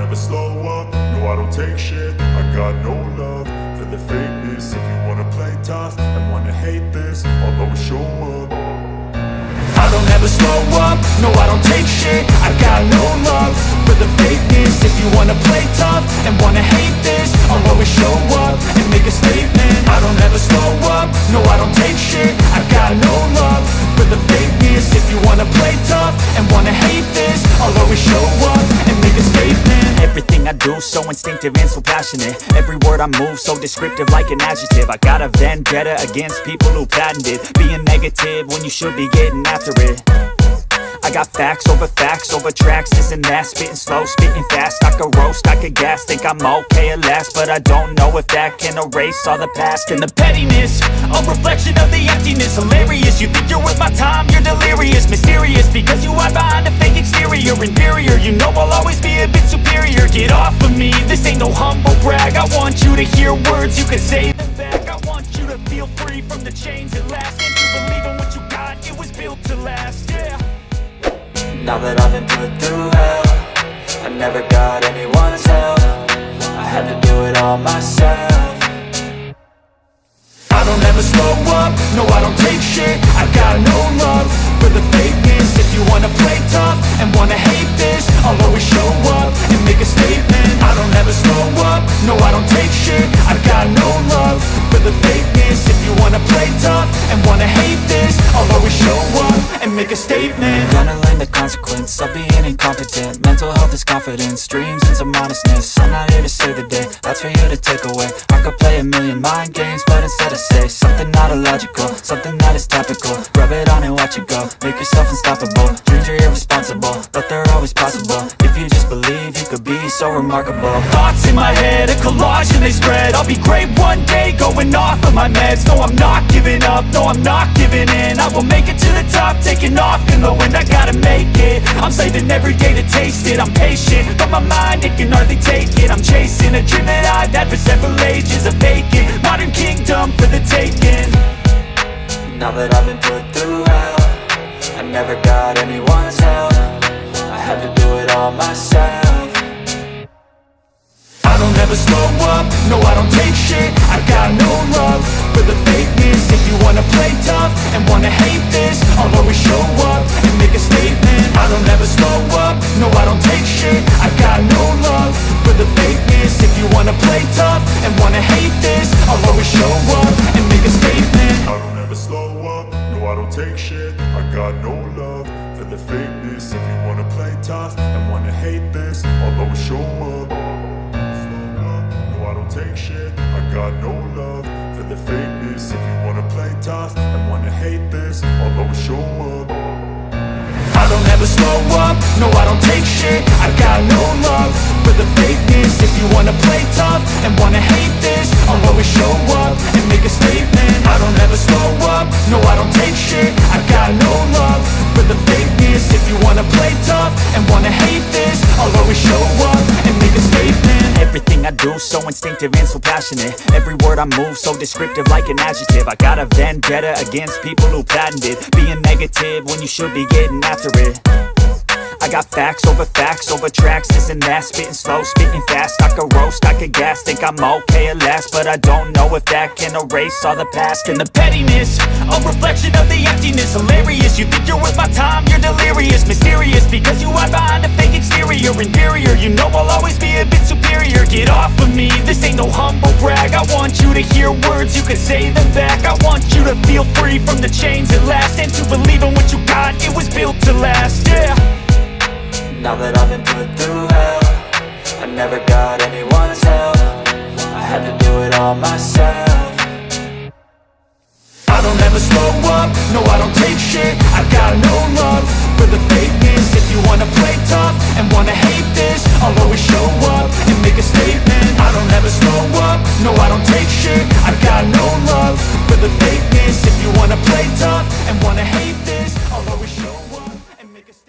never slow up, no I don't take shit. I got no love for the fakeness. If you wanna play tough and wanna hate this, I'll always show up. I don't ever slow up, no I don't take shit. I got no love for the fakeness. If you wanna play tough and wanna hate this, I'll always show up and make a statement. I don't ever slow up, no I don't take shit. I got no love for the fakeness. If you wanna play tough and wanna hate this, I'll always show up and make a statement. Everything I do so instinctive and so passionate. Every word I move so descriptive like an adjective. I got a vendetta against people who patented being negative when you should be getting after it. I got facts over tracks, this and that. Spitting slow, spitting fast, I could roast, I could gas. Think I'm okay at last, but I don't know if that can erase all the past. And the pettiness, a reflection of the emptiness. Hilarious, you think you're worth my time, you're delirious. Mysterious, because you hide behind a fake exterior. Inferior, you know I'll always be a bit superior. Get off of me, this ain't no humble brag. I want you to hear words, you can say them back. I want you to feel free from the chains at last, and to believe in what you got, it was built to last, yeah. Now that I've been put through hell, I never got anyone's help. I had to do it all myself. I don't ever slow up, no I don't take shit. I got no love for the fakeness. If you wanna play tough and wanna hate this, I'll always show up and make a statement. I don't ever slow up, no I don't take shit. I got no love for the fakeness. If you wanna play tough and wanna hate this, I'll always show up and make a statement. Gonna learn the consequence of being incompetent. Mental health is confidence, dreams and some honestness. I'm not here to save the day, that's for you to take away. I could play a million mind games, but instead I say something not illogical, something that is topical. Rub it on and watch it go, make yourself unstoppable. Dreams are irresponsible, but they're always possible. If you just believe, you could be so remarkable. Thoughts in my head, a collage and they spread. I'll be great one day, going off of my meds. No, I'm not giving up, no, I'm not giving in. I will make it to the top, taking off in the wind. I gotta make it, I'm saving every day to taste it. I'm patient, but my mind, it can hardly take it. I'm chasing a dream that I've had for several ages. A vacant, modern kingdom for the taking. Now that I've been put through hell, I never got anyone's help. I had to do it all myself. I don't ever slow up, no I don't take shit. I got no love for the fakeness. If you wanna play tough and wanna hate this, I'll always show up and make a statement. I don't ever slow up, no I don't take shit. I got no love for the fakeness. If you wanna play tough and wanna hate this, I'll always show up and make a statement. I don't ever slow up, no I don't take shit. I got no love for the fakeness. If you wanna play tough and wanna hate this, I'll always show up. I don't take shit, I got no love for the fakeness. If you wanna play tough and wanna hate this, I'll always show up. I don't ever slow up, no I don't take shit. I got no love for the fakeness. If you wanna play tough and wanna hate this, I'll always show up and make a statement. I don't ever slow up, no I don't take shit. I got no love for the fakeness. If you wanna play tough and wanna hate this, I'll always show up and make a statement. Everything I do so instinctive and so passionate. Every word I move so descriptive like an adjective. I got a vendetta against people who patented being negative when you should be getting after it. I got facts over tracks, this and that. Spitting slow, spitting fast, I could roast, I could gas. Think I'm okay at last, but I don't know if that can erase all the past. And the pettiness, a reflection of the emptiness. Hilarious, you think you're worth my time, you're delirious. Mysterious, because you hide behind a fake exterior. Inferior, you know I'll always be a bit superior. Get off of me, this ain't no humble brag. I want you to hear words, you can say them back. I want you to feel free from the chains at last, and to believe in what you got, it was built to last, yeah. Now that I've been put through hell, I never got anyone's help. I had to do it all myself. I don't ever slow up, no I don't take shit. I got no love for the fakeness. If you wanna play tough and wanna hate this, I'll always show up and make a statement. I don't ever slow up, no I don't take shit. I got no love for the fakeness. If you wanna play tough and wanna hate this, I'll always show up and make a statement.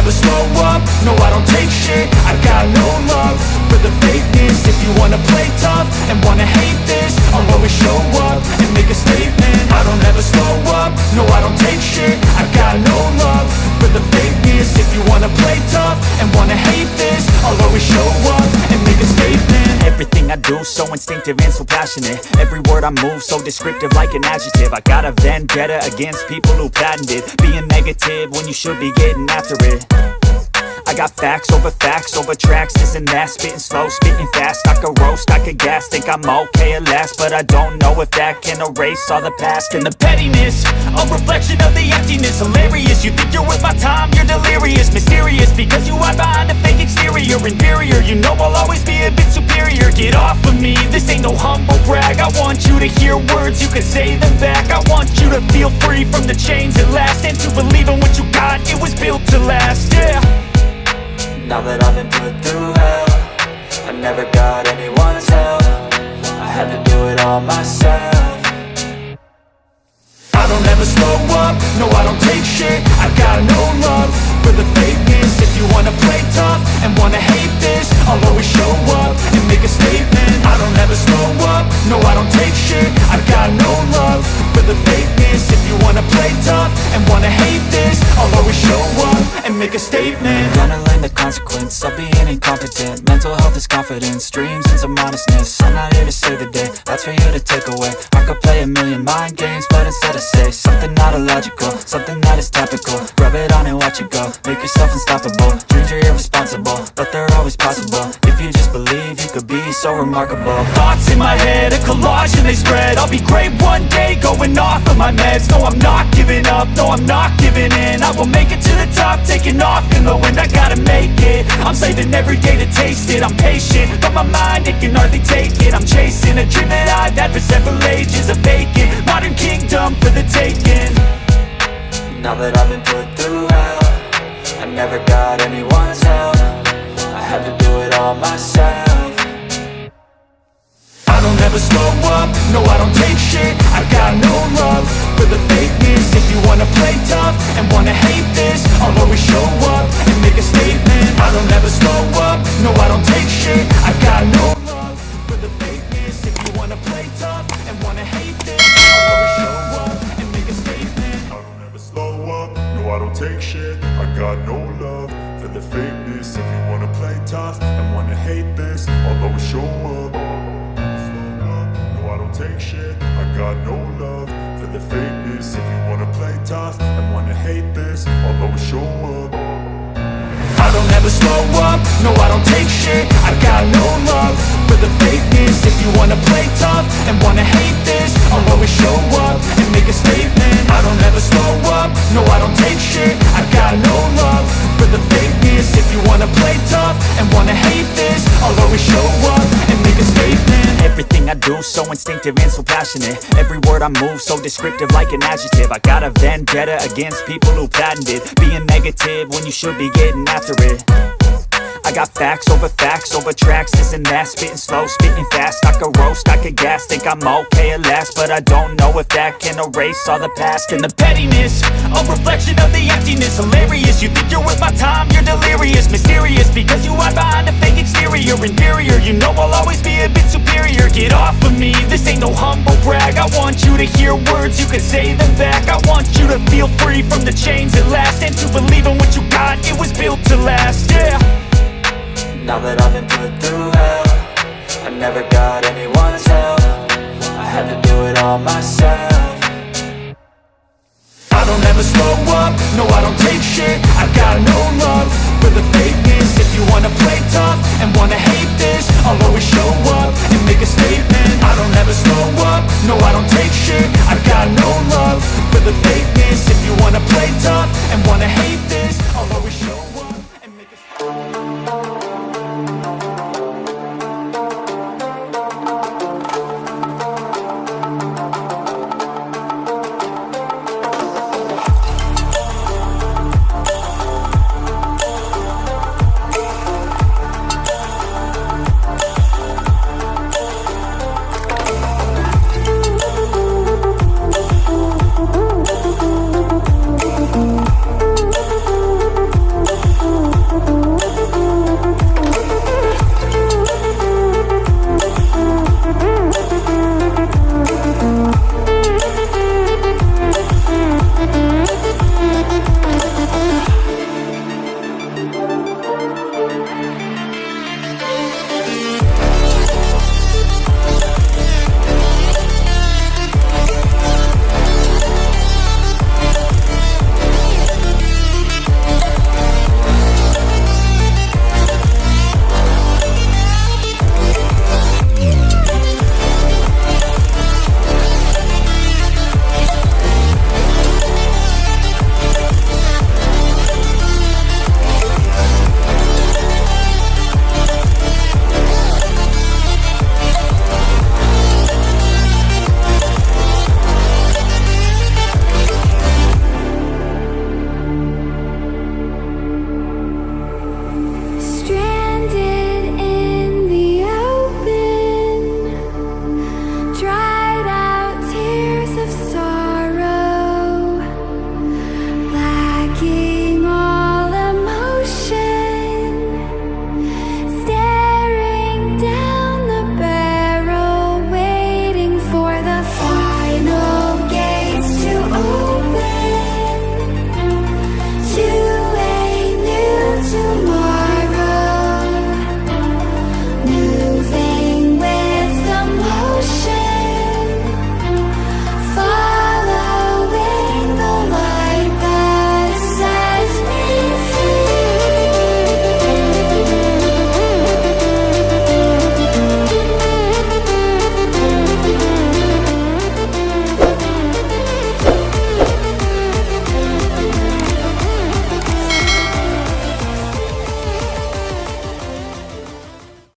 never slow up, no I don't take shit. I got no love for the fakeness. If you wanna play tough and wanna hate this, I'll always show up and make a statement. I don't ever slow up, no I don't take shit. I got no love for the fakeness. If you wanna play tough and wanna hate this, I'll always show up and make a statement. Everything I do so instinctive and so passionate. Every word I move so descriptive like an adjective. I got a vendetta against people who patented being negative when you should be getting after it. I got facts over tracks, this and that. Spitting slow, spitting fast. I could roast, I could gas. Think I'm okay at last, but I don't know if that can erase all the past. And the pettiness, a reflection of the emptiness. Hilarious, you think you're worth my time, you're delirious. Mysterious, because you hide behind a fake exterior. Inferior, you know I'll always be a bit superior. Get off of me, this ain't no humble brag. I want you to hear words, you can say them back. I want you to feel free from the chains at last, and to believe in what you got, it was built to last, yeah. Now that I've been put through hell, I never got anyone's help. I had to do it all myself. I don't ever slow up, no I don't take shit. I got no love for the fakeness. If you wanna play tough and wanna hate this, I'll always show up and make a statement. I don't ever slow up, no I don't take shit. I got no love for the fakeness. If you wanna play tough and wanna hate this, I'll always show up and make a statement. Gonna learn the consequence of being incompetent. Mental health is confidence, dreams and some honestness. I'm not here to save the day, that's for you to take away. I could play a million mind games, but instead I say something not illogical, something that is topical. Rub it on and watch it go, make yourself unstoppable. Dreams are irresponsible, but they're always possible. If you just believe, you could be so remarkable. Thoughts in my head, a collage and they spread. I'll be great one day, going off of my meds. No, I'm not giving up, no, I'm not giving in. I will make it to the top, taking off in the wind. I gotta make it, I'm saving every day to taste it. I'm patient, but my mind, it can hardly take it. I'm chasing a dream that I've had for several ages. A vacant, modern kingdom for the taking. Now that I've been put through hell, I never got anyone's help. I had to do it all myself. I don't ever slow up, no I don't take shit. I got no love for the fakeness. If you wanna play tough and wanna hate this, I'll always show up and make a statement. I don't ever slow up, no I don't take shit. I got no love for the fakeness. If you wanna play tough and wanna hate this, I'll always show up and make a statement. I don't ever slow up, no I don't take shit. I got no love for the fakeness. If you wanna play tough and wanna hate this, I'll always show up. Slow up, no I don't take shit. I got no love for the fakeness. If you wanna play tough and wanna hate this, I'll always show up. I don't ever slow up, no I don't take shit. I got no love for the fakeness. If you wanna play tough and wanna hate this, I'll always show up and make a statement. I don't ever slow up, no I don't take shit. I got no love for the fakeness. If you wanna play tough and wanna hate this, I'll always show up and make a statement. Everything I do so instinctive and so passionate. Every word I move so descriptive like an adjective. I got a vendetta against people who patented being negative when you should be getting after it. I got facts over tracks, this and that. Spitting slow, spitting fast. I could roast, I could gas. Think I'm okay at last, but I don't know if that can erase all the past. And the pettiness, a reflection of the emptiness. Hilarious, you think you're worth my time, you're delirious. Mysterious, because you hide behind a fake exterior. Inferior, you know I'll always be a bit superior. Get off of me, this ain't no humble brag. I want you to hear words, you can say them back. I want you to feel free from the chains at last, and to believe in what you got, it was built to last, yeah. Now that I've been put through hell, I never got anyone's help. I had to do it all myself. I don't ever slow up, no I don't take shit. I got no love for the fakeness. If you wanna play tough and wanna hate